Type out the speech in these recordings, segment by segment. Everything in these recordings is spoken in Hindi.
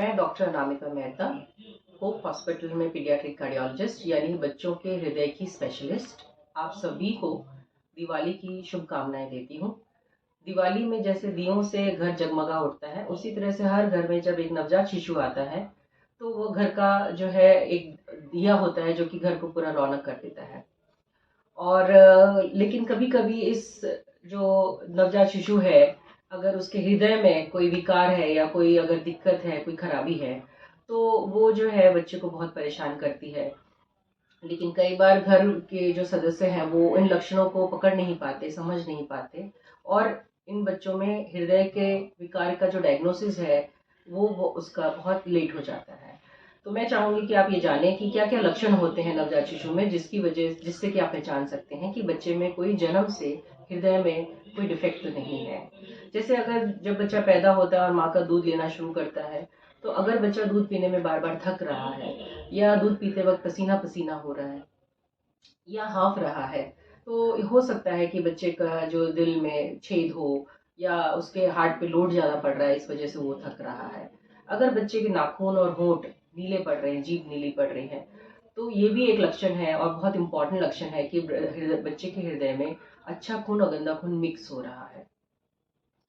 मैं doctor Anamika Mehta, hope hospital में पीडियाट्रिक कार्डियोलॉजिस्ट यानी बच्चों के हृदय की स्पेशलिस्ट आप सभी को दिवाली की शुभकामनाएं देती हूँ। दिवाली में जैसे दियों से घर जगमगा उठता है, उसी तरह से हर घर में जब एक नवजात शिशु आता है तो वो घर का जो है एक दिया होता है जो कि घर को पूरा रौनक कर देता है। और लेकिन कभी कभी इस जो नवजात शिशु है, अगर उसके हृदय में कोई विकार है या कोई अगर दिक्कत है, कोई खराबी है, तो वो जो है बच्चे को बहुत परेशान करती है। लेकिन कई बार घर के जो सदस्य हैं वो इन लक्षणों को पकड़ नहीं पाते, समझ नहीं पाते, और इन बच्चों में हृदय के विकार का जो डायग्नोसिस है वो उसका बहुत लेट हो जाता है। तो मैं चाहूंगी कि आप ये जानें कि क्या क्या लक्षण होते हैं नवजात शिशु में जिससे कि आप पहचान सकते हैं कि बच्चे में कोई जन्म से हृदय में कोई डिफेक्ट तो नहीं है। जैसे अगर जब बच्चा पैदा होता है और माँ का दूध लेना शुरू करता है, तो अगर बच्चा दूध पीने में बार बार थक रहा है या दूध पीते वक्त पसीना पसीना हो रहा है या हाँफ रहा है, तो हो सकता है कि बच्चे का जो दिल में छेद हो या उसके हार्ट पे लोड ज्यादा पड़ रहा है, इस वजह से वो थक रहा है। अगर बच्चे के नाखून और होंठ नीले पड़ रहे हैं, जीभ नीली पड़ रही है, तो ये भी एक लक्षण है और बहुत इंपॉर्टेंट लक्षण है कि बच्चे के हृदय में अच्छा खून और गंदा खून मिक्स हो रहा है।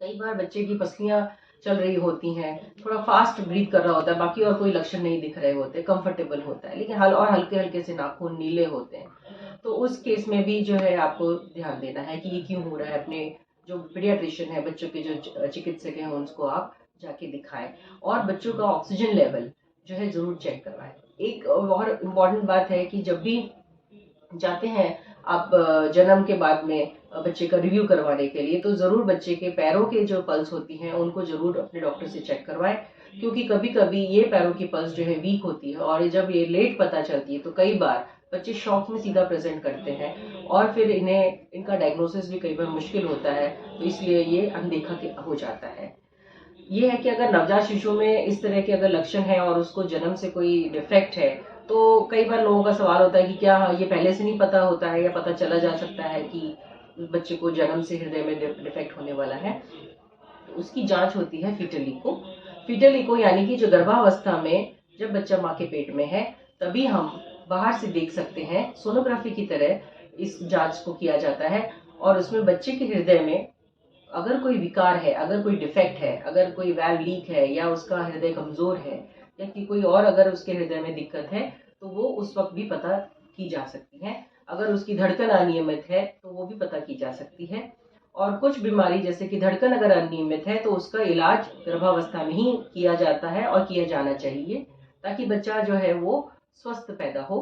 कई बार बच्चे की पसलियां चल रही होती हैं, थोड़ा फास्ट ब्रीथ कर रहा होता है, बाकी और कोई लक्षण नहीं दिख रहे होते, कंफर्टेबल होता है, लेकिन हल्के हल्के से नाखून नीले होते हैं। तो उस केस में भी जो है आपको ध्यान देना है कि ये क्यों हो रहा है। अपने जो पीडियाट्रिशियन है, बच्चों के जो चिकित्सक हैं, उनको आप जाके दिखाएं और बच्चों का ऑक्सीजन लेवल जो है जरूर चेक करवाएं। एक और इम्पॉर्टेंट बात है कि जब भी जाते हैं आप जन्म के बाद में बच्चे का रिव्यू करवाने के लिए, तो जरूर बच्चे के पैरों के जो पल्स होती हैं उनको जरूर अपने डॉक्टर से चेक करवाएं, क्योंकि कभी कभी ये पैरों की पल्स जो है वीक होती है और जब ये लेट पता चलती है तो कई बार बच्चे शॉक में सीधा प्रेजेंट करते हैं और फिर इनका डायग्नोसिस भी कई बार मुश्किल होता है, तो इसलिए ये अनदेखा हो जाता है। ये है कि अगर नवजात शिशु में इस तरह के अगर लक्षण है और उसको जन्म से कोई डिफेक्ट है, तो कई बार लोगों का सवाल होता है कि क्या ये पहले से नहीं पता होता है या पता चला जा सकता है कि बच्चे को जन्म से हृदय में डिफेक्ट होने वाला है। तो उसकी जांच होती है फीटल इको यानी कि जो गर्भावस्था में जब बच्चा माँ के पेट में है तभी हम बाहर से देख सकते हैं, सोनोग्राफी की तरह इस जांच को किया जाता है और उसमें बच्चे के हृदय में अगर कोई विकार है, अगर कोई डिफेक्ट है, अगर कोई वैल्व लीक है या उसका हृदय कमजोर है या कि कोई और अगर उसके हृदय में दिक्कत है, तो वो उस वक्त भी पता की जा सकती है। अगर उसकी धड़कन अनियमित है तो वो भी पता की जा सकती है। और कुछ बीमारी जैसे कि धड़कन अगर अनियमित है तो उसका इलाज गर्भावस्था में ही किया जाता है और किया जाना चाहिए, ताकि बच्चा जो है वो स्वस्थ पैदा हो।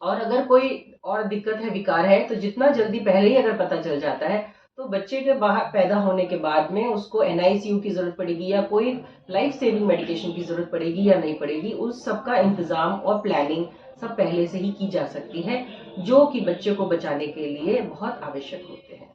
और अगर कोई और दिक्कत है, विकार है, तो जितना जल्दी पहले ही अगर पता चल जाता है तो बच्चे के बाहर पैदा होने के बाद में उसको एनआईसीयू की जरूरत पड़ेगी या कोई लाइफ सेविंग मेडिकेशन की जरूरत पड़ेगी या नहीं पड़ेगी, उस सबका इंतजाम और प्लानिंग सब पहले से ही की जा सकती है, जो कि बच्चे को बचाने के लिए बहुत आवश्यक होते हैं।